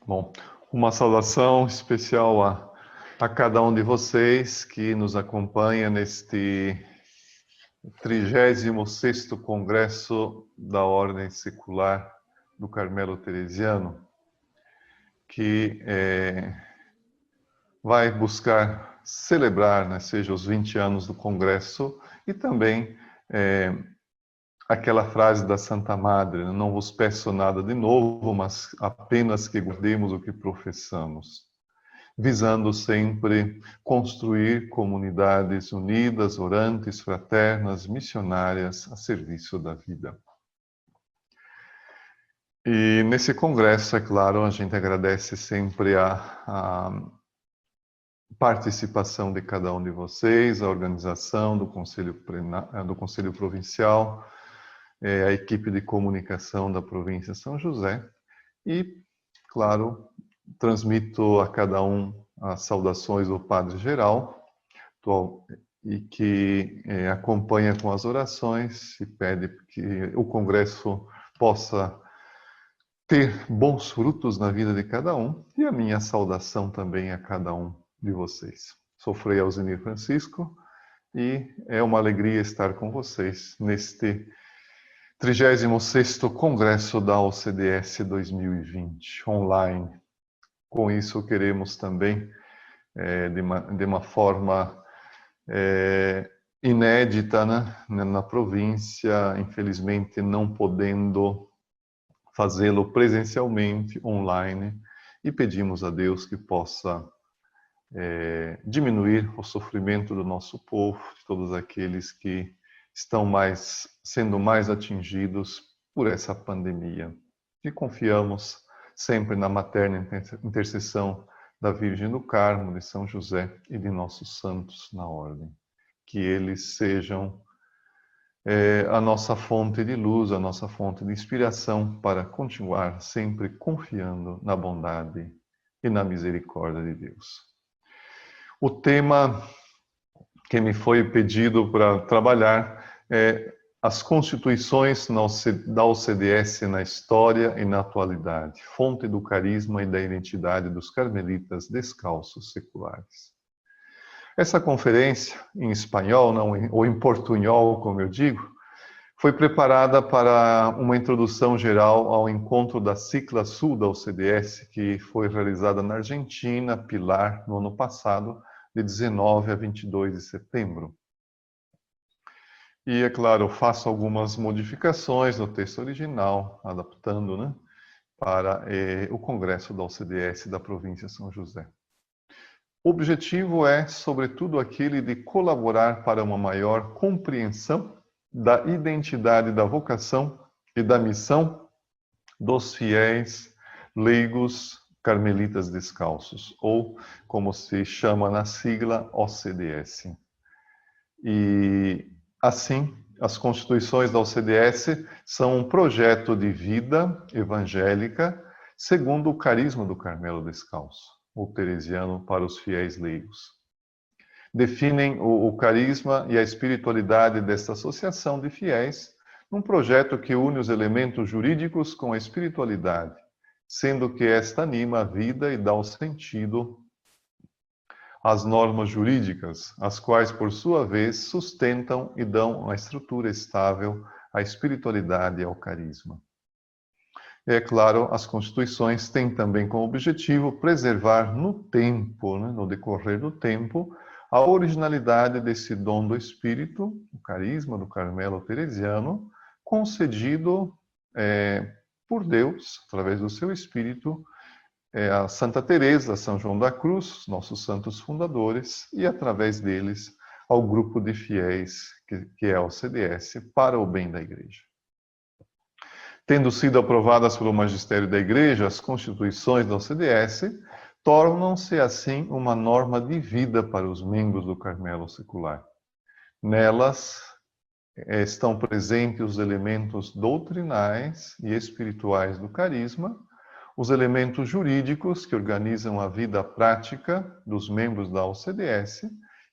Bom, uma saudação especial a cada um de vocês que nos acompanha neste 36º Congresso da Ordem Secular do Carmelo Teresiano, que vai buscar celebrar, né, seja os 20 anos do Congresso e também aquela frase da Santa Madre, não vos peço nada de novo, mas apenas que guardemos o que professamos, visando sempre construir comunidades unidas, orantes, fraternas, missionárias a serviço da vida. E nesse congresso, é claro, a gente agradece sempre a participação de cada um de vocês, a organização do Conselho Provincial, a equipe de comunicação da província de São José e, claro, transmito a cada um as saudações do Padre Geral e que acompanha com as orações e pede que o Congresso possa ter bons frutos na vida de cada um e a minha saudação também a cada um de vocês. Sou Frei Alzenir Francisco e é uma alegria estar com vocês neste 36º Congresso da OCDS 2020, online. Com isso, queremos também, de uma forma inédita, né, na província, infelizmente não podendo fazê-lo presencialmente, online, e pedimos a Deus que possa diminuir o sofrimento do nosso povo, de todos aqueles que estão sendo mais atingidos por essa pandemia. E confiamos sempre na materna intercessão da Virgem do Carmo, de São José e de nossos santos na ordem. Que eles sejam a nossa fonte de luz, a nossa fonte de inspiração para continuar sempre confiando na bondade e na misericórdia de Deus. O tema que me foi pedido para trabalhar as constituições da OCDS na história e na atualidade, fonte do carisma e da identidade dos carmelitas descalços seculares. Essa conferência, em espanhol, ou em portunhol, como eu digo, foi preparada para uma introdução geral ao encontro da Cicla Sul da OCDS, que foi realizada na Argentina, Pilar, no ano passado, de 19 a 22 de setembro. E, é claro, eu faço algumas modificações no texto original, adaptando, né, para o Congresso da OCDS da província de São José. O objetivo é, sobretudo, aquele de colaborar para uma maior compreensão da identidade, da vocação e da missão dos fiéis leigos carmelitas descalços, ou como se chama na sigla OCDS. E assim, as constituições da OCDS são um projeto de vida evangélica segundo o carisma do Carmelo Descalço, o teresiano para os fiéis leigos. Definem o carisma e a espiritualidade desta associação de fiéis num projeto que une os elementos jurídicos com a espiritualidade, sendo que esta anima a vida e dá o sentido às normas jurídicas, as quais, por sua vez, sustentam e dão uma estrutura estável à espiritualidade e ao carisma. E, é claro, as constituições têm também como objetivo preservar no tempo, né, no decorrer do tempo, a originalidade desse dom do Espírito, o carisma do Carmelo Teresiano, concedido por Deus, através do seu Espírito, a Santa Teresa, São João da Cruz, nossos santos fundadores, e através deles ao grupo de fiéis que é a OCDS, para o bem da Igreja. Tendo sido aprovadas pelo Magistério da Igreja, as constituições da OCDS tornam-se assim uma norma de vida para os membros do Carmelo Secular. Nelas estão presentes os elementos doutrinais e espirituais do carisma, os elementos jurídicos que organizam a vida prática dos membros da OCDS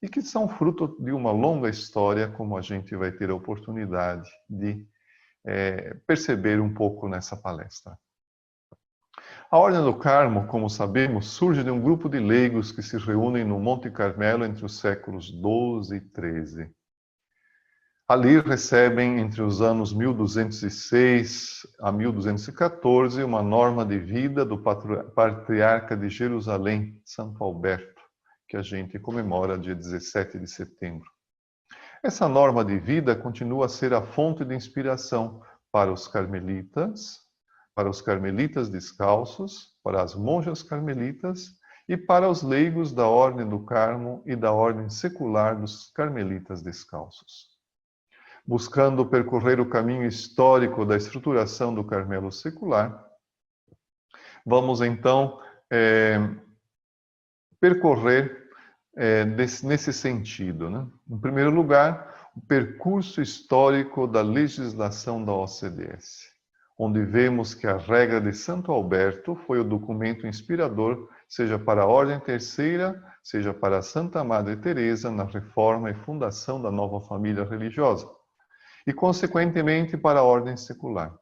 e que são fruto de uma longa história, como a gente vai ter a oportunidade de perceber um pouco nessa palestra. A Ordem do Carmo, como sabemos, surge de um grupo de leigos que se reúnem no Monte Carmelo entre os séculos XII e XIII. Ali recebem, entre os anos 1206 a 1214, uma norma de vida do patriarca de Jerusalém, Santo Alberto, que a gente comemora dia 17 de setembro. Essa norma de vida continua a ser a fonte de inspiração para os carmelitas descalços, para as monjas carmelitas e para os leigos da Ordem do Carmo e da Ordem Secular dos Carmelitas Descalços. Buscando percorrer o caminho histórico da estruturação do Carmelo secular, vamos então percorrer nesse sentido, né? Em primeiro lugar, o percurso histórico da legislação da OCDS, onde vemos que a regra de Santo Alberto foi o documento inspirador, seja para a Ordem Terceira, seja para a Santa Madre Teresa na reforma e fundação da nova família religiosa, e consequentemente para a Ordem Secular.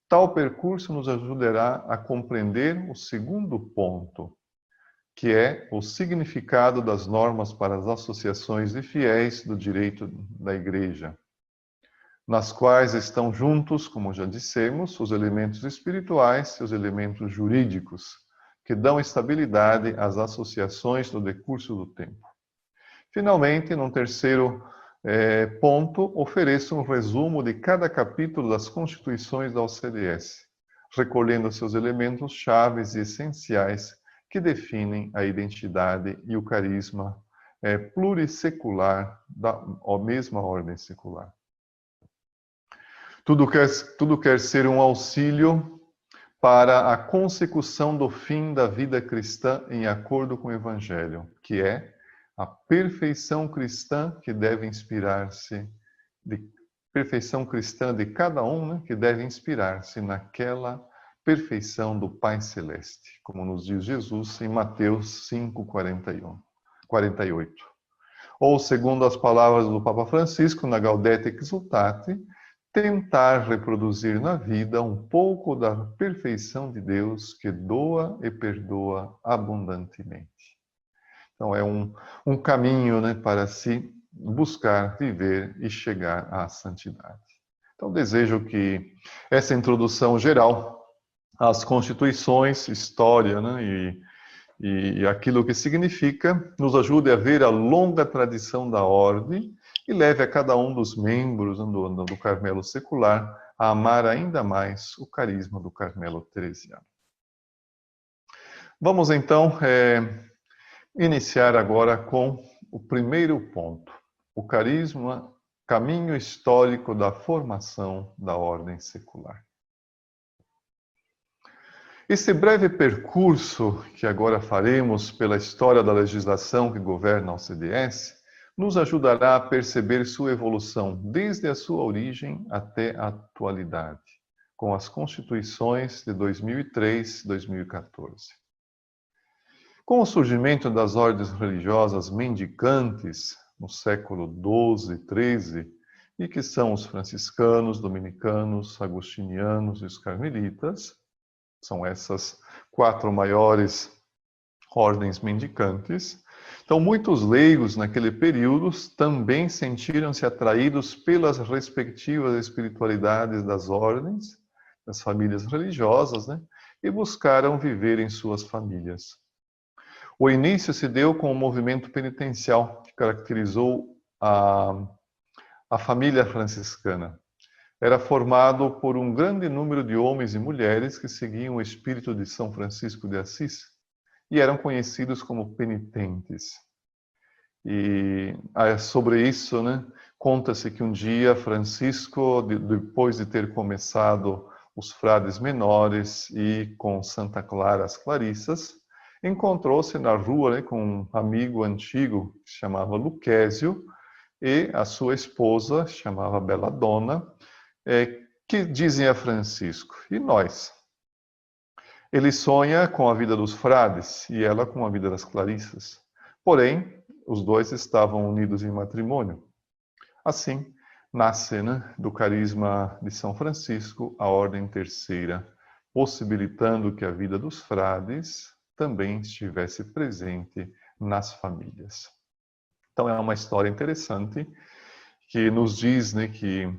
Tal percurso nos ajudará a compreender o segundo ponto, que é o significado das normas para as associações de fiéis do direito da Igreja, nas quais estão juntos, como já dissemos, os elementos espirituais e os elementos jurídicos, que dão estabilidade às associações no decurso do tempo. Finalmente, num terceiro ponto, ofereço um resumo de cada capítulo das Constituições da OCDS, recolhendo seus elementos chaves e essenciais que definem a identidade e o carisma plurissecular da mesma ordem secular. Tudo quer ser um auxílio para a consecução do fim da vida cristã em acordo com o Evangelho, que é a perfeição cristã que deve inspirar-se, perfeição cristã de cada um, né, que deve inspirar-se naquela perfeição do Pai Celeste, como nos diz Jesus em Mateus 5:48. Ou, segundo as palavras do Papa Francisco na Gaudete Exsultate, tentar reproduzir na vida um pouco da perfeição de Deus que doa e perdoa abundantemente. Então, é um caminho, né, para se buscar viver e chegar à santidade. Então, desejo que essa introdução geral às constituições, história, né, e aquilo que significa, nos ajude a ver a longa tradição da ordem e leve a cada um dos membros do Carmelo secular a amar ainda mais o carisma do Carmelo teresiano. Vamos, então, iniciar agora com o primeiro ponto, o carisma, caminho histórico da formação da ordem secular. Esse breve percurso que agora faremos pela história da legislação que governa a OCDS nos ajudará a perceber sua evolução desde a sua origem até a atualidade, com as constituições de 2003 e 2014. Com o surgimento das ordens religiosas mendicantes no século XII e XIII, e que são os franciscanos, dominicanos, agostinianos e os carmelitas, são essas 4 maiores ordens mendicantes. Então, muitos leigos naquele período também sentiram-se atraídos pelas respectivas espiritualidades das ordens, das famílias religiosas, né? E buscaram viver em suas famílias. O início se deu com o movimento penitencial que caracterizou a família franciscana. Era formado por um grande número de homens e mulheres que seguiam o espírito de São Francisco de Assis e eram conhecidos como penitentes. E sobre isso, né, conta-se que um dia Francisco, depois de ter começado os frades menores e com Santa Clara as Clarissas, encontrou-se na rua, né, com um amigo antigo que se chamava Luquésio e a sua esposa, chamava Belladonna, que dizem a Francisco: e nós? Ele sonha com a vida dos frades e ela com a vida das Clarissas. Porém, os dois estavam unidos em matrimônio. Assim, nasce, né, do carisma de São Francisco a Ordem Terceira possibilitando que a vida dos frades também estivesse presente nas famílias. Então é uma história interessante que nos diz, né, que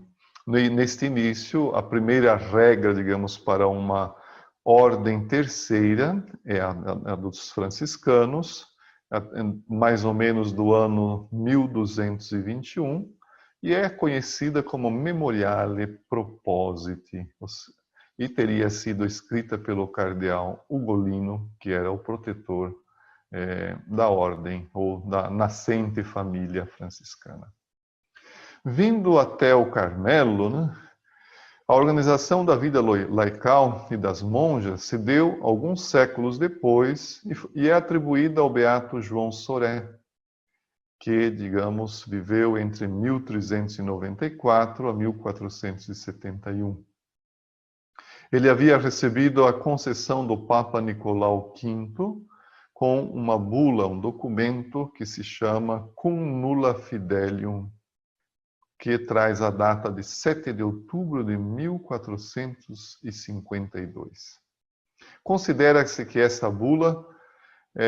neste início a primeira regra, digamos, para uma ordem terceira é a dos franciscanos, mais ou menos do ano 1221, e é conhecida como Memoriale Propositi, e teria sido escrita pelo cardeal Ugolino, que era o protetor da ordem, ou da nascente família franciscana. Vindo até o Carmelo, né, a organização da vida laical e das monjas se deu alguns séculos depois e é atribuída ao beato João Soré, que, digamos, viveu entre 1394 a 1471. Ele havia recebido a concessão do Papa Nicolau V com uma bula, um documento que se chama Cum Nulla Fidelium, que traz a data de 7 de outubro de 1452. Considera-se que essa bula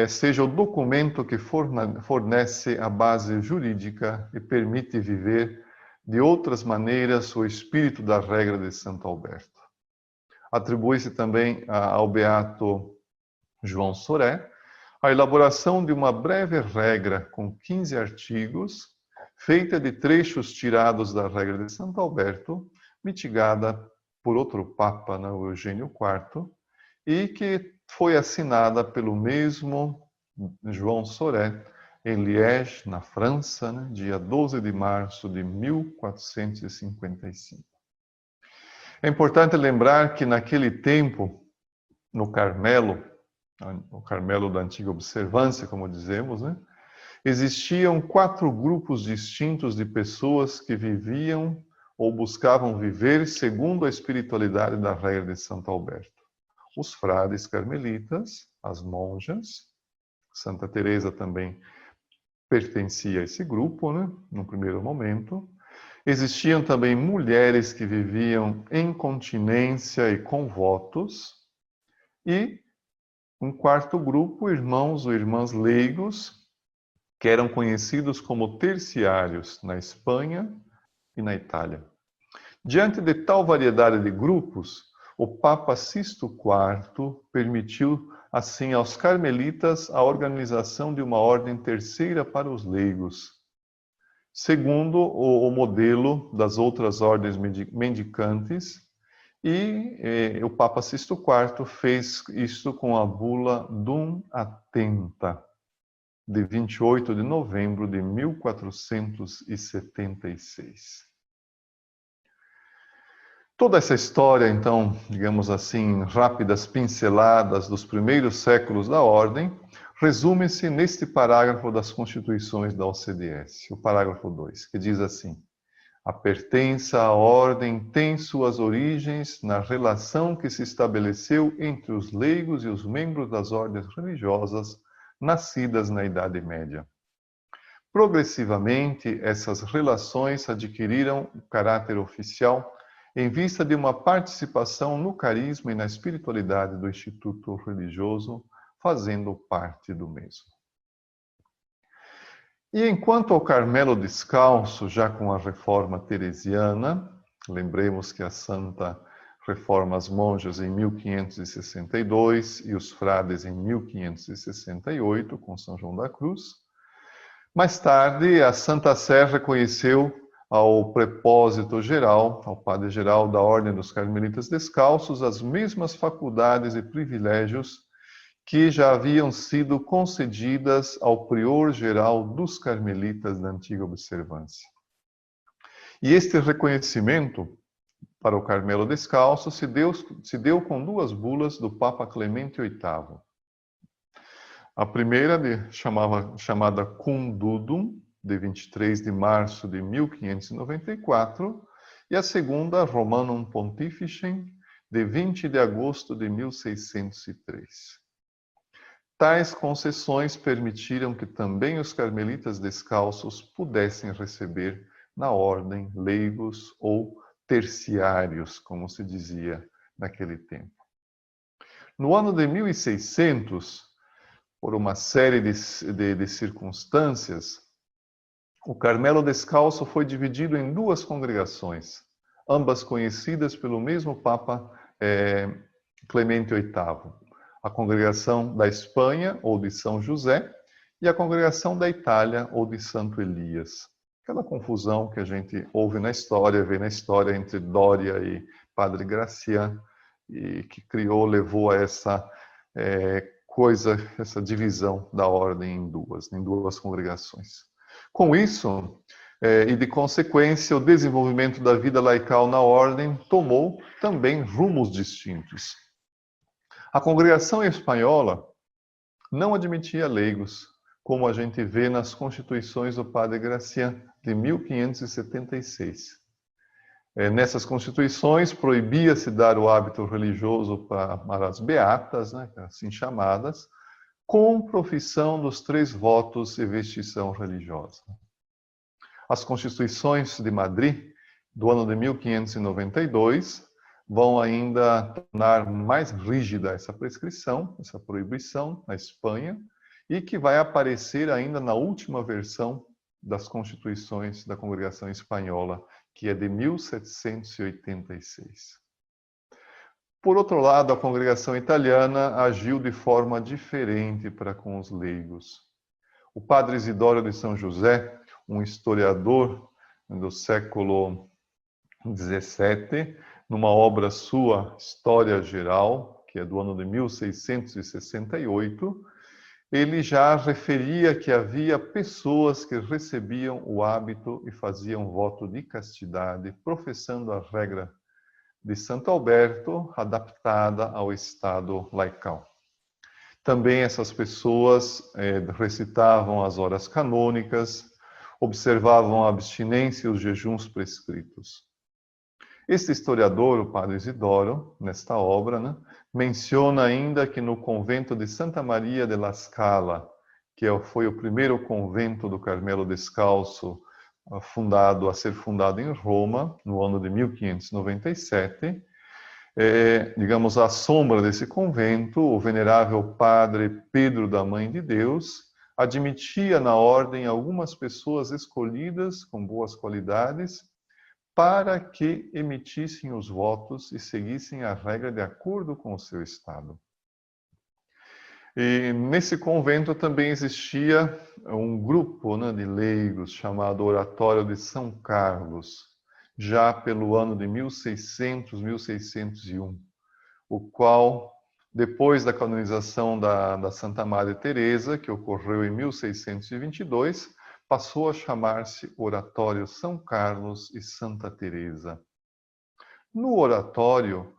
seja o documento que fornece a base jurídica e permite viver de outras maneiras o espírito da regra de Santo Alberto. Atribui-se também ao beato João Soré a elaboração de uma breve regra com 15 artigos, feita de trechos tirados da regra de Santo Alberto, mitigada por outro Papa, o Eugênio IV, e que foi assinada pelo mesmo João Soré em Liège, na França, dia 12 de março de 1455. É importante lembrar que naquele tempo, no Carmelo, o Carmelo da Antiga Observância, como dizemos, existiam 4 grupos distintos de pessoas que viviam ou buscavam viver segundo a espiritualidade da regra de Santo Alberto. Os frades carmelitas, as monjas, Santa Teresa também pertencia a esse grupo, no primeiro momento. Existiam também mulheres que viviam em continência e com votos, e um 4º grupo, irmãos ou irmãs leigos, que eram conhecidos como terciários na Espanha e na Itália. Diante de tal variedade de grupos, o Papa Sisto IV permitiu, assim, aos carmelitas a organização de uma ordem terceira para os leigos, segundo o modelo das outras ordens mendicantes, e o Papa Sisto IV fez isto com a bula Dum Attenta, de 28 de novembro de 1476. Toda essa história, então, digamos assim, rápidas pinceladas dos primeiros séculos da ordem, resume-se neste parágrafo das Constituições da OCDS, o parágrafo 2, que diz assim: a pertença à ordem tem suas origens na relação que se estabeleceu entre os leigos e os membros das ordens religiosas nascidas na Idade Média. Progressivamente, essas relações adquiriram caráter oficial em vista de uma participação no carisma e na espiritualidade do instituto religioso, fazendo parte do mesmo. E enquanto ao Carmelo Descalço, já com a reforma teresiana, lembremos que a Santa reforma as monjas em 1562 e os frades em 1568, com São João da Cruz. Mais tarde, a Santa Sé reconheceu ao prepósito geral, ao padre geral da Ordem dos Carmelitas Descalços, as mesmas faculdades e privilégios que já haviam sido concedidas ao prior geral dos Carmelitas da Antiga Observância. E este reconhecimento para o Carmelo Descalço se deu com 2 bulas do Papa Clemente VIII. A primeira, chamada Cum Dudum, de 23 de março de 1594, e a segunda, Romanum Pontificem, de 20 de agosto de 1603. Tais concessões permitiram que também os carmelitas descalços pudessem receber na ordem leigos ou terciários, como se dizia naquele tempo. No ano de 1600, por uma série de circunstâncias, o Carmelo Descalço foi dividido em duas congregações, ambas conhecidas pelo mesmo Papa Clemente VIII. A congregação da Espanha, ou de São José, e a congregação da Itália, ou de Santo Elias. Aquela confusão que a gente ouve na história, vê na história entre Dória e Padre Gracián, e que levou a essa essa divisão da ordem em duas congregações. Com isso, e de consequência, o desenvolvimento da vida laical na ordem tomou também rumos distintos. A congregação espanhola não admitia leigos, como a gente vê nas constituições do Padre Gracián, de 1576. Nessas constituições, proibia-se dar o hábito religioso para as beatas, né, assim chamadas, com profissão dos 3 votos e vestição religiosa. As constituições de Madrid, do ano de 1592, vão ainda tornar mais rígida essa prescrição, essa proibição na Espanha, e que vai aparecer ainda na última versão das constituições da Congregação Espanhola, que é de 1786. Por outro lado, a congregação italiana agiu de forma diferente para com os leigos. O padre Isidoro de São José, um historiador do século XVII, numa obra sua, História Geral, que é do ano de 1668, ele já referia que havia pessoas que recebiam o hábito e faziam voto de castidade, professando a regra de Santo Alberto, adaptada ao estado laical. Também essas pessoas recitavam as horas canônicas, observavam a abstinência e os jejuns prescritos. Este historiador, o padre Isidoro, nesta obra, né, menciona ainda que no convento de Santa Maria de la Scala, que foi o primeiro convento do Carmelo Descalço a ser fundado em Roma, no ano de 1597, digamos, à sombra desse convento, o venerável padre Pedro da Mãe de Deus admitia na ordem algumas pessoas escolhidas com boas qualidades para que emitissem os votos e seguissem a regra de acordo com o seu estado. E nesse convento também existia um grupo, né, de leigos chamado Oratório de São Carlos, já pelo ano de 1600, 1601, o qual, depois da canonização da Santa Madre Teresa, que ocorreu em 1622, passou a chamar-se Oratório São Carlos e Santa Teresa. No oratório,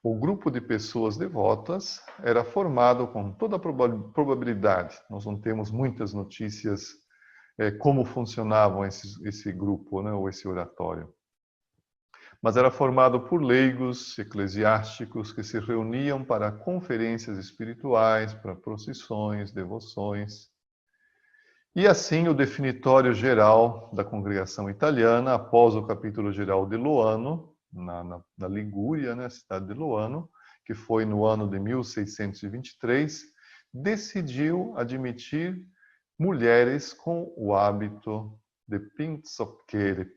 o grupo de pessoas devotas era formado com toda a probabilidade. Nós não temos muitas notícias como funcionavam esse grupo, né, ou esse oratório. Mas era formado por leigos eclesiásticos que se reuniam para conferências espirituais, para procissões, devoções. E assim, o definitório geral da congregação italiana, após o capítulo geral de Loano, na Ligúria, né, a cidade de Loano, que foi no ano de 1623, decidiu admitir mulheres com o hábito de pinzocchere,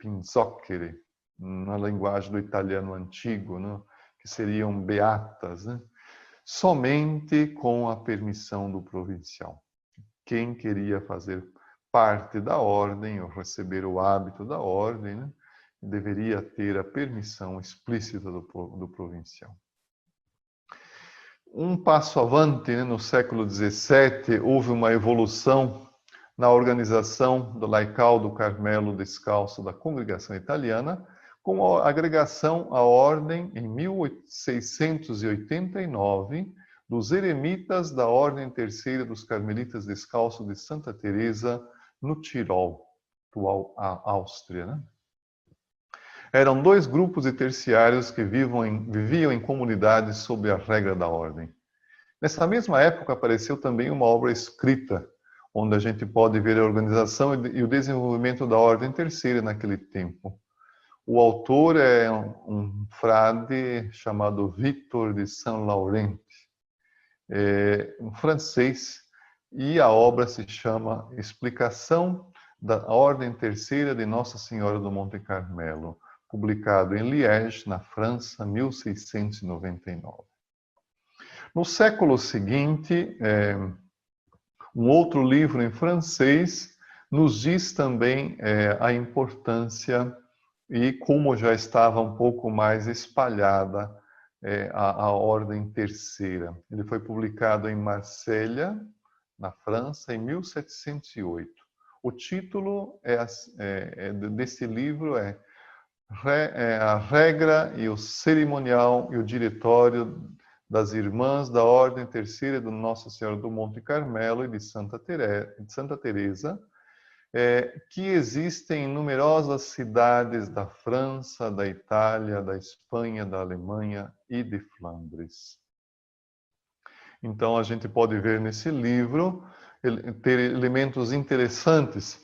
na linguagem do italiano antigo, né, que seriam beatas, né, somente com a permissão do provincial. Quem queria fazer parte da ordem ou receber o hábito da ordem, né, deveria ter a permissão explícita do provincial. Um passo avante, né, no século XVII, houve uma evolução na organização do laical do Carmelo Descalço da congregação italiana, com a agregação à ordem, em 1689, dos eremitas da Ordem Terceira dos Carmelitas Descalços de Santa Teresa, no Tirol, atual Áustria, né? Eram 2 grupos de terciários que viviam em comunidades sob a regra da ordem. Nessa mesma época apareceu também uma obra escrita, onde a gente pode ver a organização e o desenvolvimento da Ordem Terceira naquele tempo. O autor é um frade chamado Victor de San Laurent. em francês, e a obra se chama Explicação da Ordem Terceira de Nossa Senhora do Monte Carmelo, publicado em Liège, na França, 1699. No século seguinte, um outro livro em francês nos diz também a importância e como já estava um pouco mais espalhada a Ordem Terceira. Ele foi publicado em Marselha, na França, em 1708. O título desse livro é A Regra e o Cerimonial e o Diretório das Irmãs da Ordem Terceira de Nossa Senhora do Monte Carmelo e de Santa Teresa, que existem em numerosas cidades da França, da Itália, da Espanha, da Alemanha e de Flandres. Então, a gente pode ver nesse livro ter elementos interessantes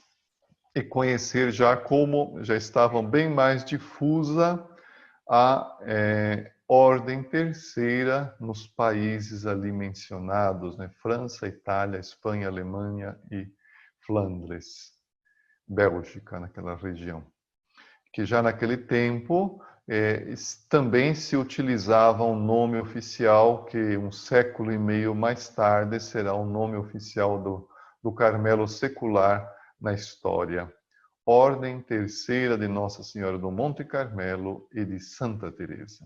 e conhecer já como já estavam bem mais difusa a Ordem Terceira nos países ali mencionados, né? França, Itália, Espanha, Alemanha e Flandres, Bélgica, naquela região. Que já naquele tempo também se utilizava um nome oficial que um século e meio mais tarde será o nome oficial do Carmelo secular na história. Ordem Terceira de Nossa Senhora do Monte Carmelo e de Santa Teresa.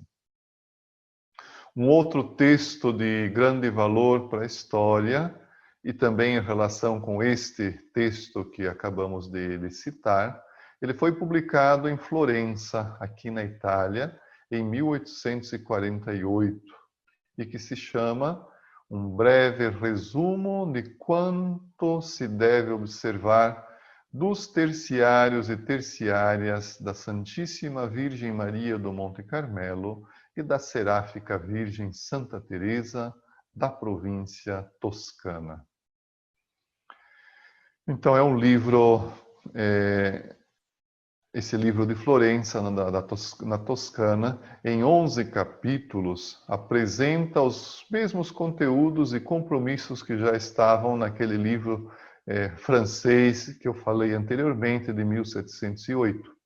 Um outro texto de grande valor para a história, e também em relação com este texto que acabamos de citar, ele foi publicado em Florença, aqui na Itália, em 1848, e que se chama Um breve resumo de quanto se deve observar dos terciários e terciárias da Santíssima Virgem Maria do Monte Carmelo e da Seráfica Virgem Santa Teresa, da província toscana. Então, é um livro, esse livro de Florença, na Toscana, em 11 capítulos, apresenta os mesmos conteúdos e compromissos que já estavam naquele livro francês que eu falei anteriormente, de 1708.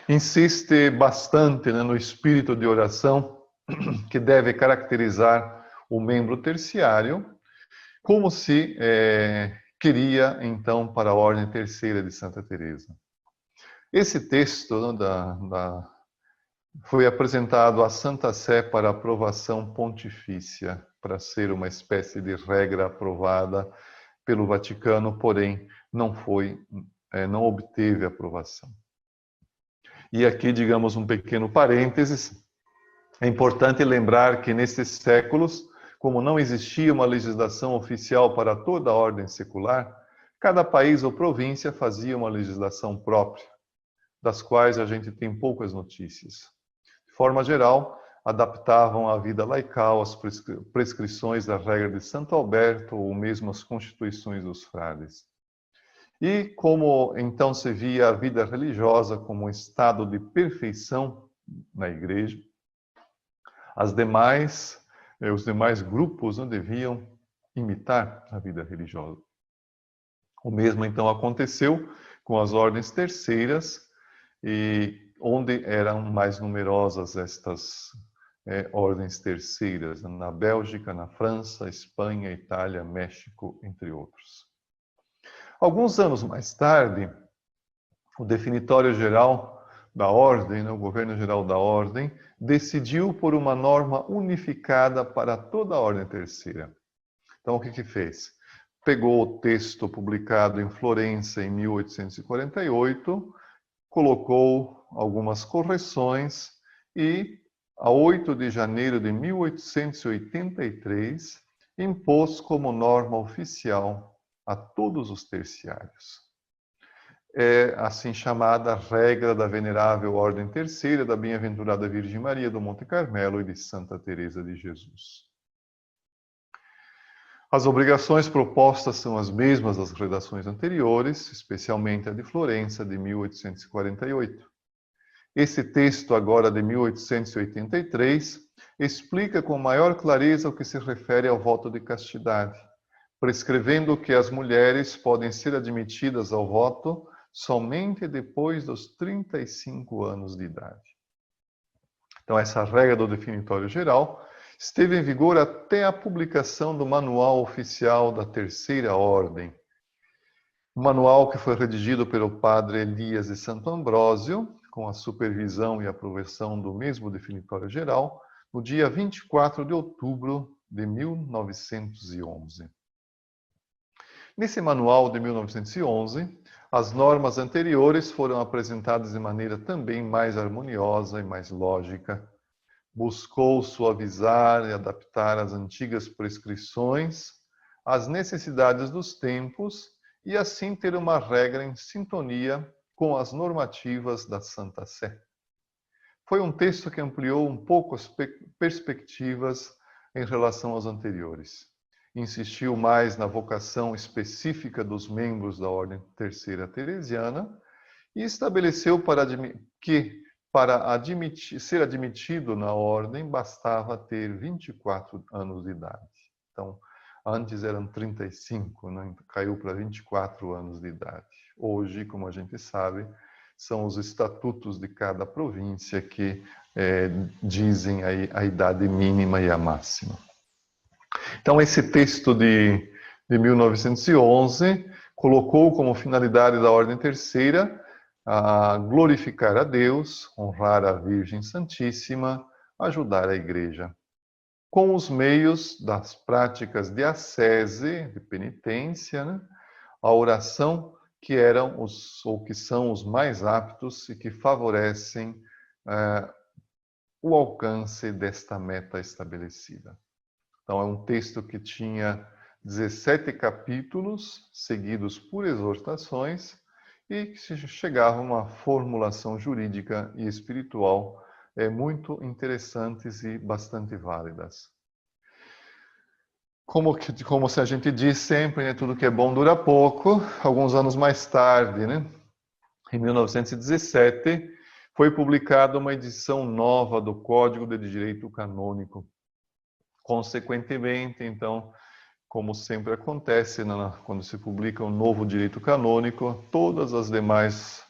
Insiste bastante no espírito de oração que deve caracterizar o membro terciário, como se queria, então, para a Ordem Terceira de Santa Teresa. Esse texto foi apresentado à Santa Sé para aprovação pontifícia, para ser uma espécie de regra aprovada pelo Vaticano, porém não obteve aprovação. E aqui, digamos, um pequeno parênteses, é importante lembrar que nesses séculos, como não existia uma legislação oficial para toda a ordem secular, cada país ou província fazia uma legislação própria, das quais a gente tem poucas notícias. De forma geral, adaptavam a vida laical às prescrições da regra de Santo Alberto ou mesmo às constituições dos frades. E como então se via a vida religiosa como um estado de perfeição na igreja, os demais grupos não deviam imitar a vida religiosa. O mesmo então aconteceu com as ordens terceiras, e onde eram mais numerosas estas ordens terceiras, na Bélgica, na França, Espanha, Itália, México, entre outros. Alguns anos mais tarde, o Definitório Geral da Ordem, o Governo Geral da Ordem, decidiu por uma norma unificada para toda a Ordem Terceira. Então, o que fez? Pegou o texto publicado em Florença em 1848, colocou algumas correções e, a 8 de janeiro de 1883, impôs como norma oficial a todos os terciários. É assim chamada regra da Venerável Ordem Terceira da Bem-aventurada Virgem Maria do Monte Carmelo e de Santa Teresa de Jesus. As obrigações propostas são as mesmas das redações anteriores, especialmente a de Florença, de 1848. Esse texto, agora de 1883, explica com maior clareza o que se refere ao voto de castidade, prescrevendo que as mulheres podem ser admitidas ao voto somente depois dos 35 anos de idade. Então, essa regra do definitório geral esteve em vigor até a publicação do Manual Oficial da Terceira Ordem, um manual que foi redigido pelo padre Elias de Santo Ambrósio, com a supervisão e aprovação do mesmo definitório geral, no dia 24 de outubro de 1911. Nesse manual de 1911, as normas anteriores foram apresentadas de maneira também mais harmoniosa e mais lógica. Buscou suavizar e adaptar as antigas prescrições às necessidades dos tempos e assim ter uma regra em sintonia com as normativas da Santa Sé. Foi um texto que ampliou um pouco as perspectivas em relação aos anteriores. Insistiu mais na vocação específica dos membros da Ordem Terceira Teresiana e estabeleceu que, para ser admitido na Ordem, bastava ter 24 anos de idade. Então, antes eram 35, né? Caiu para 24 anos de idade. Hoje, como a gente sabe, são os estatutos de cada província que dizem a idade mínima e a máxima. Então, esse texto de 1911 colocou como finalidade da Ordem Terceira a glorificar a Deus, honrar a Virgem Santíssima, ajudar a Igreja, com os meios das práticas de ascese, de penitência, né? A oração, que eram ou que são os mais aptos e que favorecem o alcance desta meta estabelecida. Então, é um texto que tinha 17 capítulos, seguidos por exortações, e que chegava a uma formulação jurídica e espiritual muito interessantes e bastante válidas. Como se a gente diz sempre, né, tudo que é bom dura pouco. Alguns anos mais tarde, né, em 1917, foi publicada uma edição nova do Código de Direito Canônico. Consequentemente, então, como sempre acontece, quando se publica um novo direito canônico, todas as demais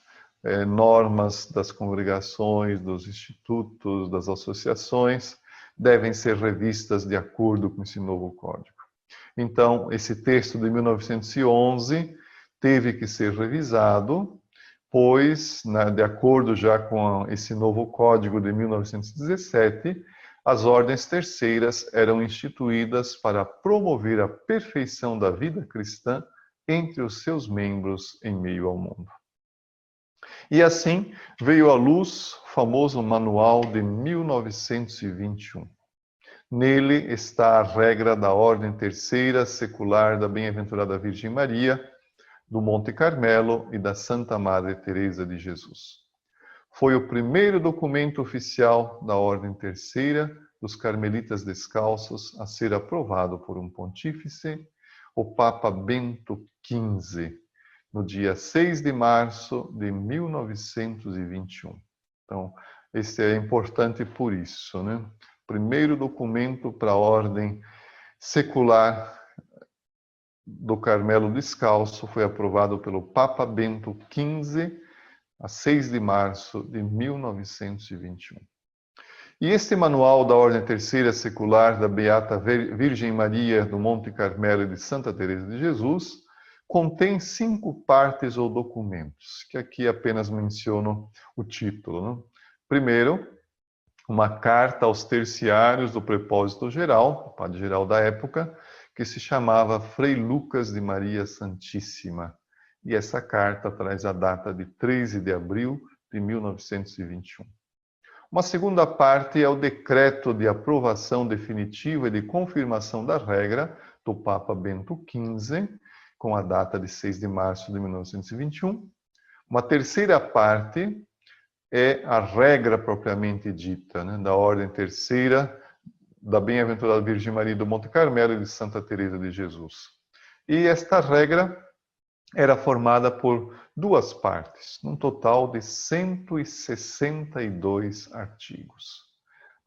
normas das congregações, dos institutos, das associações, devem ser revistas de acordo com esse novo código. Então, esse texto de 1911 teve que ser revisado, pois, de acordo já com esse novo código de 1917, as ordens terceiras eram instituídas para promover a perfeição da vida cristã entre os seus membros em meio ao mundo. E assim veio à luz o famoso Manual de 1921. Nele está a regra da Ordem Terceira Secular da Bem-aventurada Virgem Maria, do Monte Carmelo e da Santa Madre Teresa de Jesus. Foi o primeiro documento oficial da Ordem Terceira dos Carmelitas Descalços a ser aprovado por um pontífice, o Papa Bento XV, no dia 6 de março de 1921. Então, esse é importante por isso, né? Primeiro documento para a ordem secular do Carmelo Descalço foi aprovado pelo Papa Bento XV, a 6 de março de 1921. E este manual da Ordem Terceira Secular da Beata Virgem Maria do Monte Carmelo e de Santa Teresa de Jesus contém 5 partes ou documentos, que aqui apenas menciono o título, né? Primeiro, uma carta aos terciários do Prepósito Geral, o padre geral da época, que se chamava Frei Lucas de Maria Santíssima. E essa carta traz a data de 13 de abril de 1921. Uma segunda parte é o decreto de aprovação definitiva e de confirmação da regra do Papa Bento XV, com a data de 6 de março de 1921. Uma terceira parte é a regra propriamente dita, né, da Ordem Terceira da Bem-aventurada Virgem Maria do Monte Carmelo e de Santa Teresa de Jesus. E esta regra era formada por 2 partes, num total de 162 artigos.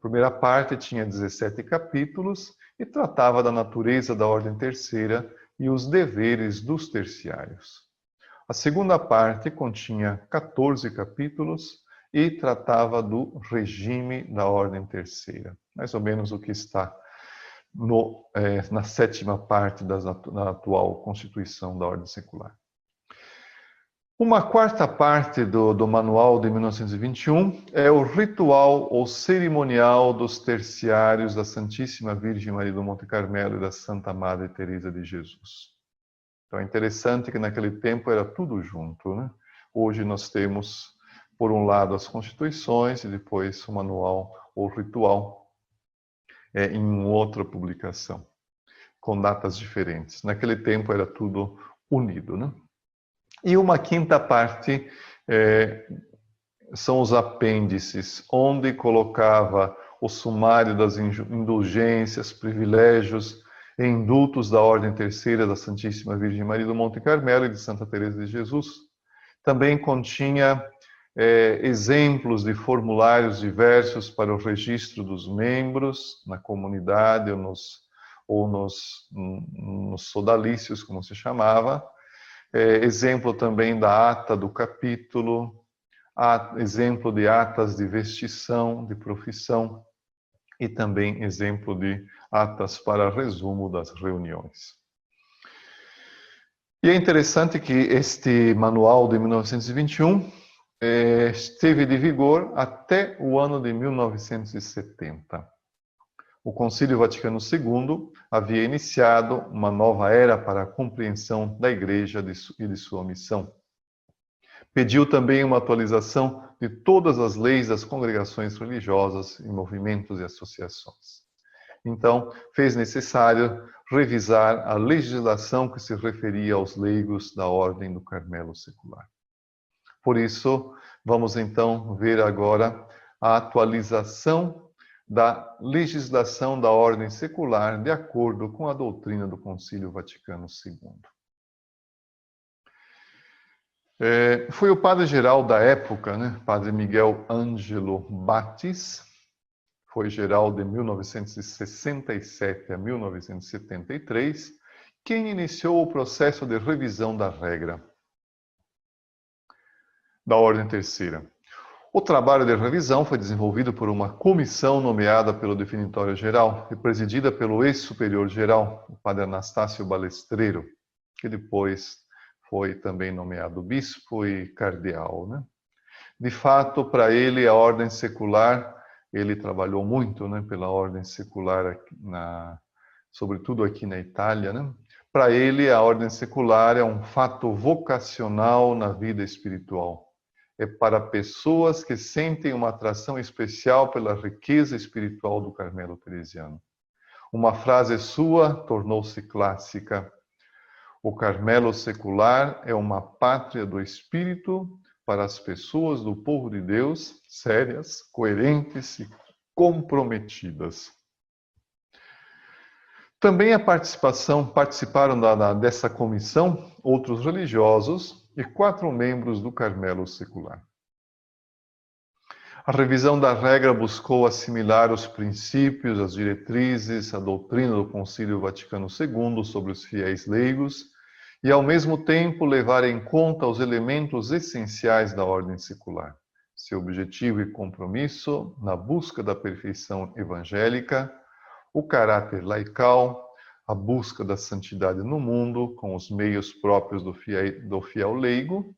A primeira parte tinha 17 capítulos e tratava da natureza da ordem terceira e os deveres dos terciários. A segunda parte continha 14 capítulos e tratava do regime da ordem terceira, mais ou menos o que está na sétima parte da atual Constituição da Ordem Secular. Uma quarta parte do manual de 1921 é o ritual ou cerimonial dos terciários da Santíssima Virgem Maria do Monte Carmelo e da Santa Madre Teresa de Jesus. Então é interessante que naquele tempo era tudo junto, né? Hoje nós temos, por um lado, as constituições e depois o manual ou ritual em outra publicação, com datas diferentes. Naquele tempo era tudo unido, né? E uma quinta parte são os apêndices, onde colocava o sumário das indulgências, privilégios e indultos da Ordem Terceira da Santíssima Virgem Maria do Monte Carmelo e de Santa Teresa de Jesus. Também continha exemplos de formulários diversos para o registro dos membros na comunidade ou nos sodalícios, como se chamava. Exemplo também da ata do capítulo, exemplo de atas de vestição, de profissão e também exemplo de atas para resumo das reuniões. E é interessante que este manual de 1921 esteve de vigor até o ano de 1970. O Concílio Vaticano II havia iniciado uma nova era para a compreensão da Igreja e de sua missão. Pediu também uma atualização de todas as leis das congregações religiosas e movimentos e associações. Então, fez necessário revisar a legislação que se referia aos leigos da Ordem do Carmelo Secular. Por isso, vamos então ver agora a atualização da legislação da ordem secular de acordo com a doutrina do Concílio Vaticano II. Foi o padre-geral da época, né, Padre Miguel Ângelo Batis, foi geral de 1967 a 1973, quem iniciou o processo de revisão da regra da Ordem Terceira. O trabalho de revisão foi desenvolvido por uma comissão nomeada pelo Definitório Geral e presidida pelo ex-superior geral, o padre Anastácio Balestreiro, que depois foi também nomeado bispo e cardeal, né? De fato, para ele, a ordem secular, ele trabalhou muito, né, pela ordem secular, sobretudo aqui na Itália, né? Para ele, a ordem secular é um fato vocacional na vida espiritual. É para pessoas que sentem uma atração especial pela riqueza espiritual do Carmelo Teresiano. Uma frase sua tornou-se clássica: o Carmelo secular é uma pátria do espírito para as pessoas do povo de Deus, sérias, coerentes e comprometidas. Também participaram dessa comissão outros religiosos e 4 membros do Carmelo secular. A revisão da regra buscou assimilar os princípios, as diretrizes, a doutrina do Concílio Vaticano II sobre os fiéis leigos e, ao mesmo tempo, levar em conta os elementos essenciais da ordem secular, seu objetivo e compromisso na busca da perfeição evangélica, o caráter laical, a busca da santidade no mundo com os meios próprios do fiel leigo,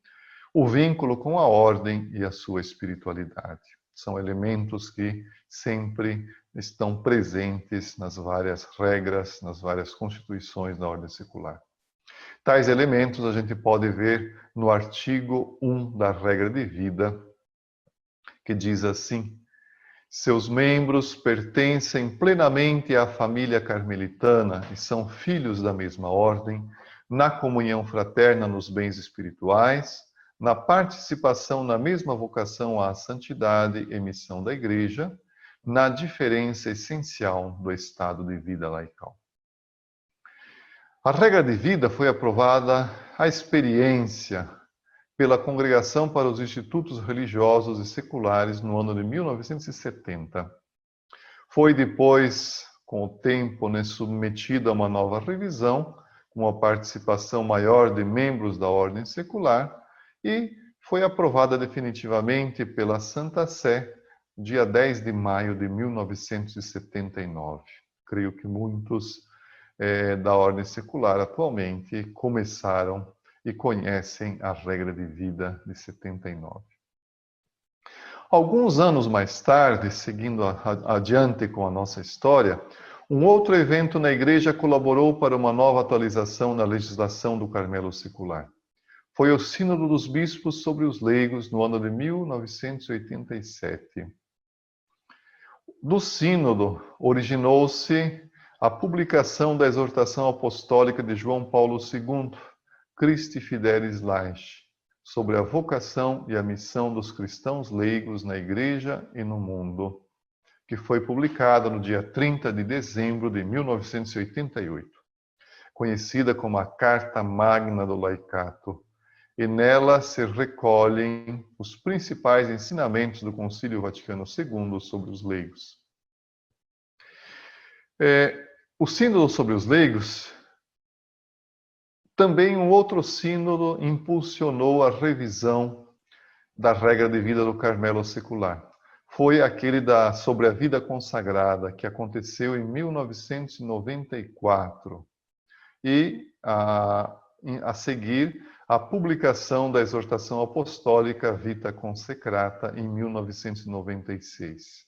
o vínculo com a ordem e a sua espiritualidade. São elementos que sempre estão presentes nas várias regras, nas várias constituições da ordem secular. Tais elementos a gente pode ver no artigo 1 da regra de vida, que diz assim: seus membros pertencem plenamente à família carmelitana e são filhos da mesma ordem, na comunhão fraterna nos bens espirituais, na participação na mesma vocação à santidade e missão da Igreja, na diferença essencial do estado de vida laical. A regra de vida foi aprovada à experiência pela Congregação para os Institutos Religiosos e Seculares no ano de 1970. Foi depois, com o tempo, submetido a uma nova revisão, com uma participação maior de membros da ordem secular, e foi aprovada definitivamente pela Santa Sé, dia 10 de maio de 1979. Creio que muitos da ordem secular atualmente começaram e conhecem a regra de vida de 79. Alguns anos mais tarde, seguindo adiante com a nossa história, um outro evento na igreja colaborou para uma nova atualização na legislação do Carmelo secular. Foi o Sínodo dos Bispos sobre os Leigos, no ano de 1987. Do Sínodo originou-se a publicação da exortação apostólica de João Paulo II, Christi Fidelis Laici, sobre a vocação e a missão dos cristãos leigos na Igreja e no mundo, que foi publicada no dia 30 de dezembro de 1988, conhecida como a Carta Magna do Laicato, e nela se recolhem os principais ensinamentos do Concílio Vaticano II sobre os leigos. O Sínodo sobre os Leigos, também um outro sínodo impulsionou a revisão da regra de vida do Carmelo secular. Foi aquele sobre a vida consagrada, que aconteceu em 1994. E, a seguir, a publicação da exortação apostólica Vita Consecrata, em 1996.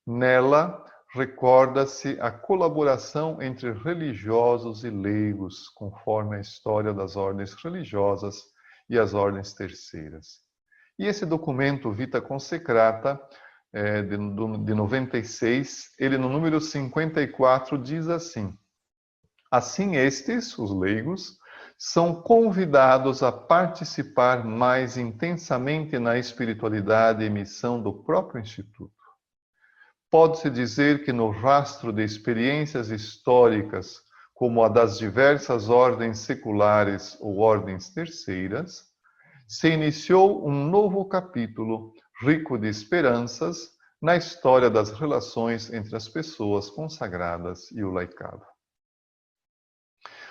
Nela, recorda-se a colaboração entre religiosos e leigos, conforme a história das ordens religiosas e as ordens terceiras. E esse documento, Vita Consecrata, de 96, ele no número 54 diz assim: assim estes, os leigos, são convidados a participar mais intensamente na espiritualidade e missão do próprio Instituto. Pode-se dizer que no rastro de experiências históricas, como a das diversas ordens seculares ou ordens terceiras, se iniciou um novo capítulo rico de esperanças na história das relações entre as pessoas consagradas e o laicado.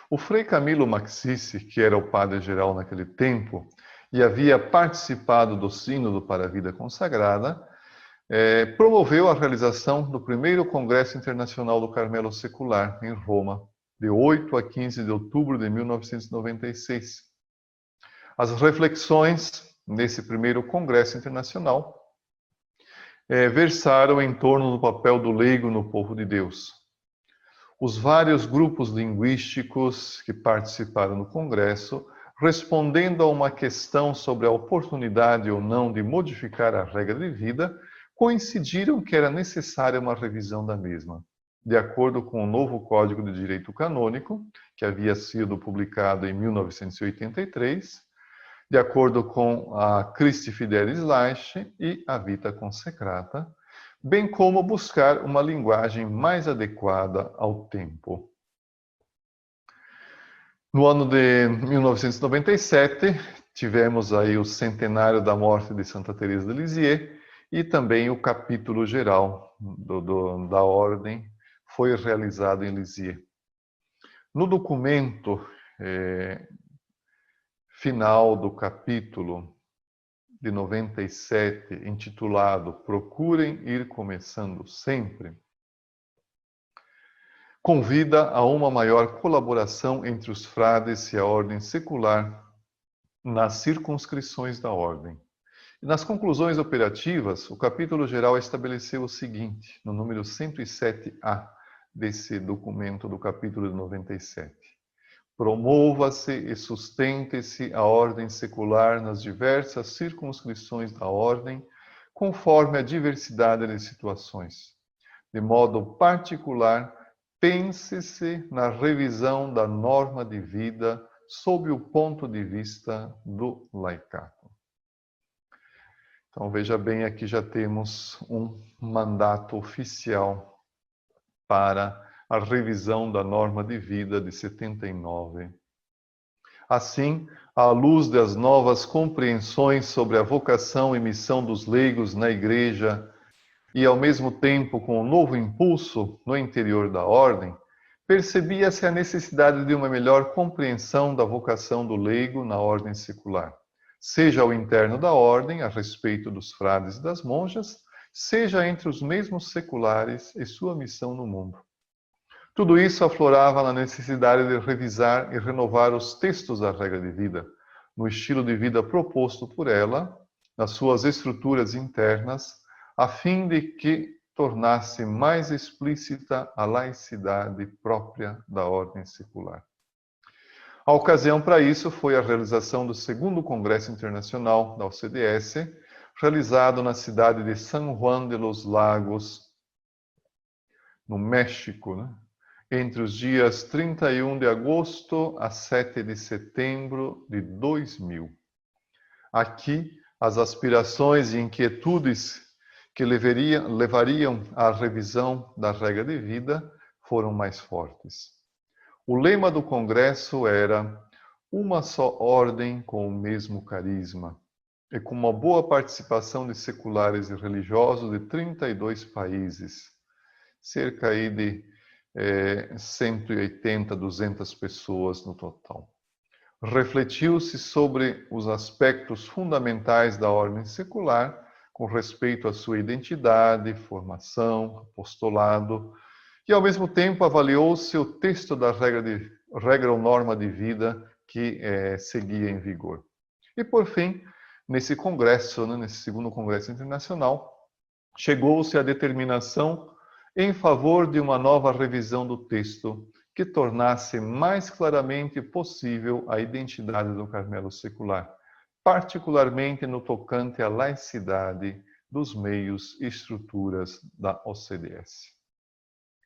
O Frei Camilo Maxice, que era o padre-geral naquele tempo e havia participado do Sínodo para a Vida Consagrada, promoveu a realização do primeiro Congresso Internacional do Carmelo Secular, em Roma, de 8 a 15 de outubro de 1996. As reflexões nesse primeiro Congresso Internacional versaram em torno do papel do leigo no povo de Deus. Os vários grupos linguísticos que participaram do Congresso, respondendo a uma questão sobre a oportunidade ou não de modificar a regra de vida, coincidiram que era necessária uma revisão da mesma, de acordo com o novo Código de Direito Canônico, que havia sido publicado em 1983, de acordo com a Christi Fidelis Laici e a Vita Consecrata, bem como buscar uma linguagem mais adequada ao tempo. No ano de 1997, tivemos aí o centenário da morte de Santa Teresa de Lisieux, e também o capítulo geral da ordem foi realizado em Lisieux. No documento final do capítulo de 97, intitulado Procurem ir começando sempre, convida a uma maior colaboração entre os frades e a ordem secular nas circunscrições da ordem. Nas conclusões operativas, o capítulo geral estabeleceu o seguinte, no número 107A desse documento do capítulo de 97. Promova-se e sustente-se a ordem secular nas diversas circunscrições da ordem, conforme a diversidade de situações. De modo particular, pense-se na revisão da norma de vida sob o ponto de vista do laicato. Então, veja bem, aqui já temos um mandato oficial para a revisão da norma de vida de 79. Assim, à luz das novas compreensões sobre a vocação e missão dos leigos na Igreja e ao mesmo tempo com um novo impulso no interior da ordem, percebia-se a necessidade de uma melhor compreensão da vocação do leigo na ordem secular, seja ao interno da ordem, a respeito dos frades e das monjas, seja entre os mesmos seculares e sua missão no mundo. Tudo isso aflorava na necessidade de revisar e renovar os textos da regra de vida, no estilo de vida proposto por ela, nas suas estruturas internas, a fim de que tornasse mais explícita a laicidade própria da ordem secular. A ocasião para isso foi a realização do segundo Congresso Internacional da OCDS, realizado na cidade de San Juan de los Lagos, no México, entre os dias 31 de agosto a 7 de setembro de 2000. Aqui, as aspirações e inquietudes que levariam à revisão da regra de vida foram mais fortes. O lema do congresso era uma só ordem com o mesmo carisma, e com uma boa participação de seculares e religiosos de 32 países, cerca aí de 180, 200 pessoas no total. Refletiu-se sobre os aspectos fundamentais da ordem secular, com respeito à sua identidade, formação, apostolado, e ao mesmo tempo avaliou-se o texto da regra ou norma de vida que seguia em vigor. E por fim, nesse congresso, nesse segundo congresso internacional, chegou-se à determinação em favor de uma nova revisão do texto que tornasse mais claramente possível a identidade do Carmelo secular, particularmente no tocante à laicidade dos meios e estruturas da OCDS.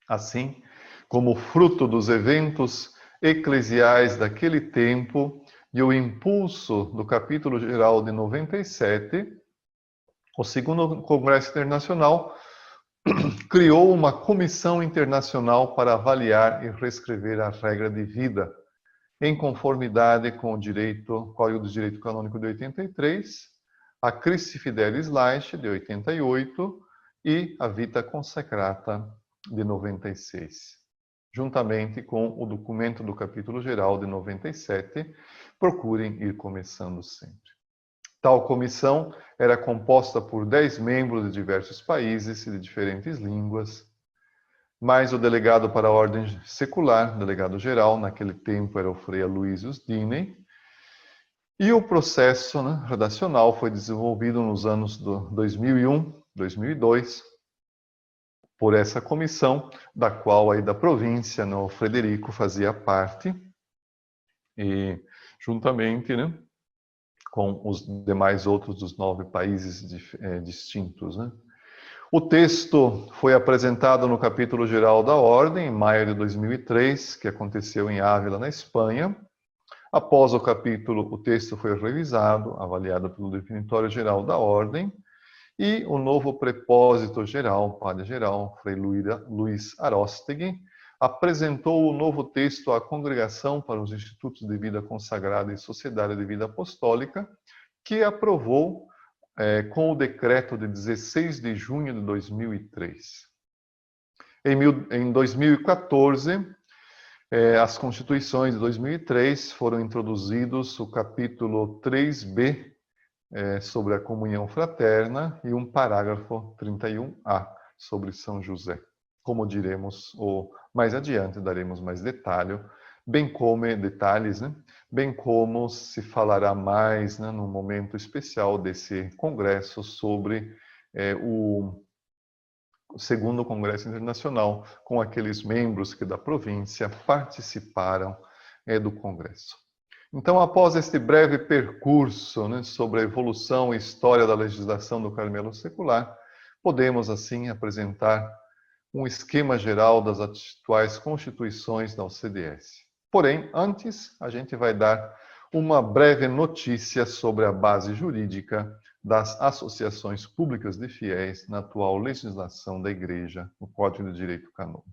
Assim, como fruto dos eventos eclesiais daquele tempo e o impulso do capítulo geral de 97, o segundo Congresso Internacional criou uma comissão internacional para avaliar e reescrever a regra de vida, em conformidade com o Código de Direito Canônico de 83, a Christi Fidelis Laici de 88 e a Vita Consecrata de 96, juntamente com o documento do capítulo geral de 97. Procurem ir começando sempre. Tal comissão era composta por 10 membros de diversos países e de diferentes línguas, mais o delegado para a ordem secular, delegado geral, naquele tempo era o Frei Aloysius Diney, e o processo redacional foi desenvolvido nos anos 2001, 2002, por essa comissão, da qual aí da província, o Frederico fazia parte, e juntamente com os demais outros dos 9 países distintos. O texto foi apresentado no capítulo geral da Ordem, em maio de 2003, que aconteceu em Ávila, na Espanha. Após o capítulo, o texto foi revisado, avaliado pelo Definitório Geral da Ordem, e o novo prepósito geral, padre geral, Frei Luiz Aróstegui, apresentou o novo texto à Congregação para os Institutos de Vida Consagrada e Sociedade de Vida Apostólica, que aprovou com o decreto de 16 de junho de 2003. Em 2014, as Constituições de 2003 foram introduzidos o capítulo 3b, sobre a comunhão fraterna, e um parágrafo 31a sobre São José. Como diremos mais adiante, daremos mais detalhes, bem como se falará mais no momento especial desse congresso sobre o segundo Congresso Internacional, com aqueles membros que da província participaram do congresso. Então, após este breve percurso sobre a evolução e história da legislação do Carmelo secular, podemos assim apresentar um esquema geral das atuais constituições da OCDS. Porém, antes, a gente vai dar uma breve notícia sobre a base jurídica das associações públicas de fiéis na atual legislação da Igreja, no Código de Direito Canônico.